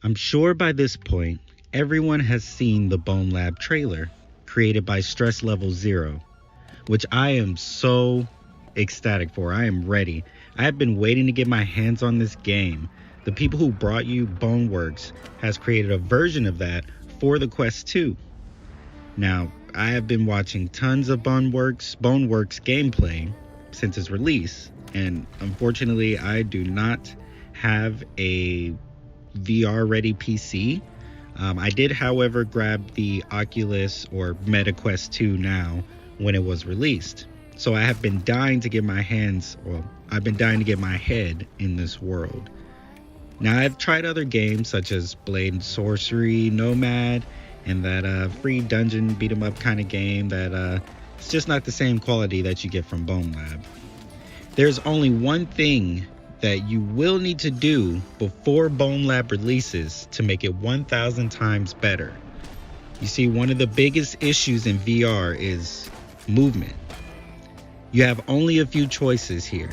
I'm sure by this point, everyone has seen the BoneLab trailer created by Stress Level Zero, which I am so ecstatic for. I am ready. I have been waiting to get my hands on this game. The people who brought you Boneworks has created a version of that for the Quest 2. Now, I have been watching tons of Boneworks gameplay since its release, and unfortunately, I do not have a VR ready PC. I did, however, grab the Oculus or Meta Quest 2 now when it was released. So I have been dying to get my I've been dying to get my head in this world. Now, I've tried other games such as Blade and Sorcery, Nomad, and that free dungeon beat 'em up kind of game that it's just not the same quality that you get from BoneLab. There's only one thing that you will need to do before BoneLab releases to make it 1,000 times better. You see, one of the biggest issues in VR is movement. You have only a few choices here.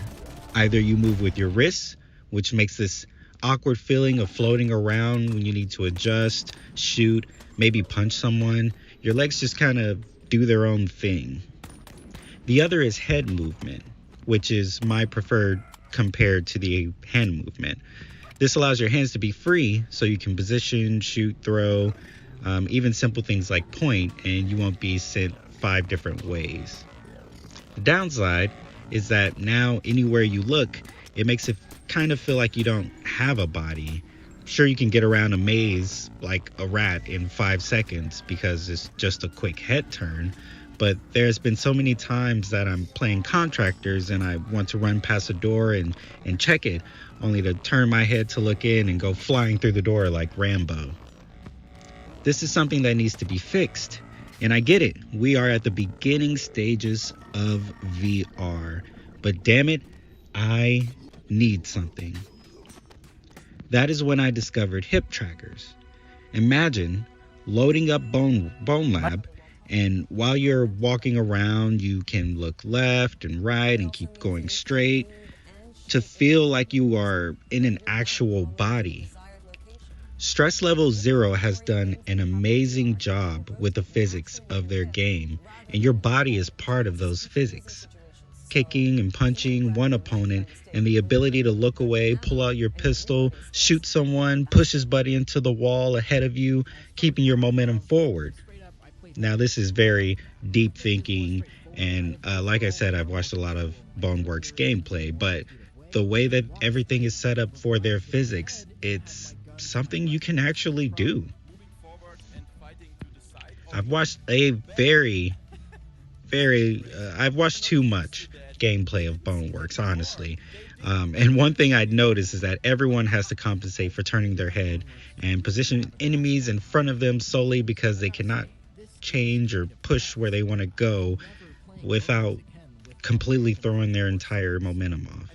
Either you move with your wrists, which makes this awkward feeling of floating around when you need to adjust, shoot, maybe punch someone. Your legs just kind of do their own thing. The other is head movement, which is my preferred compared to the hand movement. This allows your hands to be free so you can position, shoot, throw, even simple things like point, and you won't be sent 5 different ways. The downside is that now anywhere you look, it makes it kind of feel like you don't have a body. Sure, you can get around a maze like a rat in 5 seconds because it's just a quick head turn, but there's been so many times that I'm playing contractors and I want to run past a door and check it, only to turn my head to look in and go flying through the door like Rambo. This is something that needs to be fixed, and I get it. We are at the beginning stages of VR, but damn it, I need something. That is when I discovered hip trackers. Imagine loading up BoneLab, and while you're walking around, you can look left and right and keep going straight to feel like you are in an actual body. Stress Level Zero has done an amazing job with the physics of their game, and your body is part of those physics. Kicking and punching one opponent, and the ability to look away, pull out your pistol, shoot someone, push his buddy into the wall ahead of you, keeping your momentum forward. Now, this is very deep thinking, and like I said, I've watched a lot of Boneworks gameplay, but the way that everything is set up for their physics, it's something you can actually do. I've watched I've watched too much gameplay of Boneworks, honestly. And one thing I'd noticed is that everyone has to compensate for turning their head and position enemies in front of them solely because they cannot change or push where they want to go without completely throwing their entire momentum off.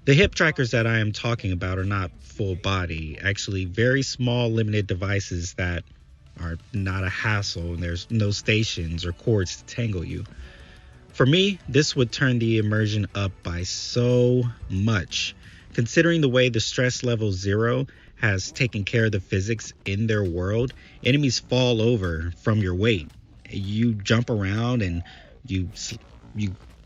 The hip trackers that I am talking about are not full body, actually very small limited devices that are not a hassle, and there's no stations or cords to tangle you. For me, this would turn the immersion up by so much. Considering the way the Stress Level Zero has taken care of the physics in their world, enemies fall over from your weight. You jump around and you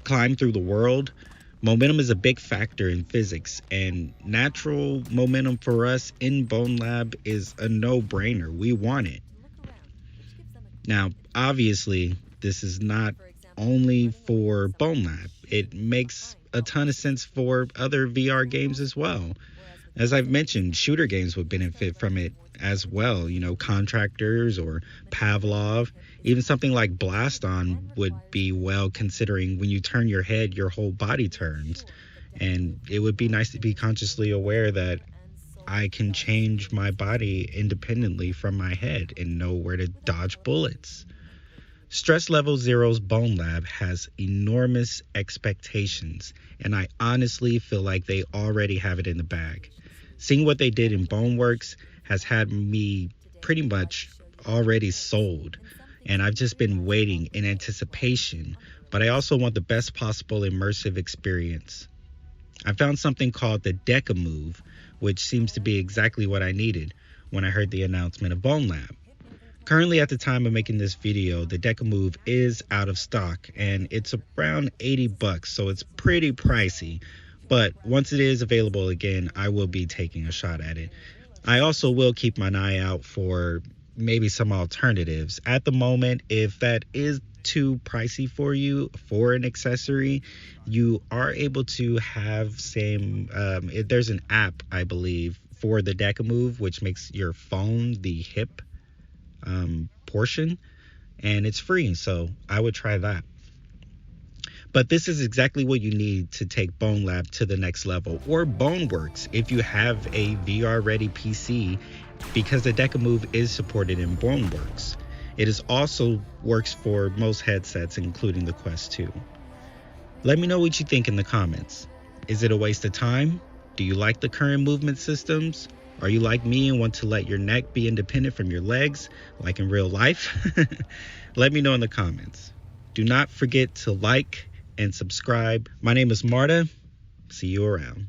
climb through the world. Momentum is a big factor in physics, and natural momentum for us in BoneLab is a no-brainer. We want it. Now, obviously, this is not only for BoneLab. It makes a ton of sense for other VR games as well. As I've mentioned, shooter games would benefit from it as well. You know, Contractors or Pavlov, even something like Blast On would be well, considering when you turn your head, your whole body turns. And it would be nice to be consciously aware that I can change my body independently from my head and know where to dodge bullets. Stress Level Zero's BoneLab has enormous expectations, and I honestly feel like they already have it in the bag. Seeing what they did in Boneworks has had me pretty much already sold, and I've just been waiting in anticipation, but I also want the best possible immersive experience. I found something called the DecaMove, which seems to be exactly what I needed when I heard the announcement of BoneLab. Currently, at the time of making this video, the DecaMove is out of stock and it's around 80 bucks, so it's pretty pricey. But once it is available again, I will be taking a shot at it. I also will keep my eye out for maybe some alternatives. At the moment, if that is too pricey for you for an accessory, you are able to have there's an app, I believe, for the DecaMove, which makes your phone the hip portion, and it's free, so I would try that. But this is exactly what you need to take BoneLab to the next level, or BoneWorks if you have a VR ready PC, because the DecaMove is supported in BoneWorks. It is also works for most headsets, including the Quest 2. Let me know what you think in the comments. Is it a waste of time? Do you like the current movement systems? Are you like me and want to let your neck be independent from your legs, like in real life? Let me know in the comments. Do not forget to like and subscribe. My name is Marta. See you around.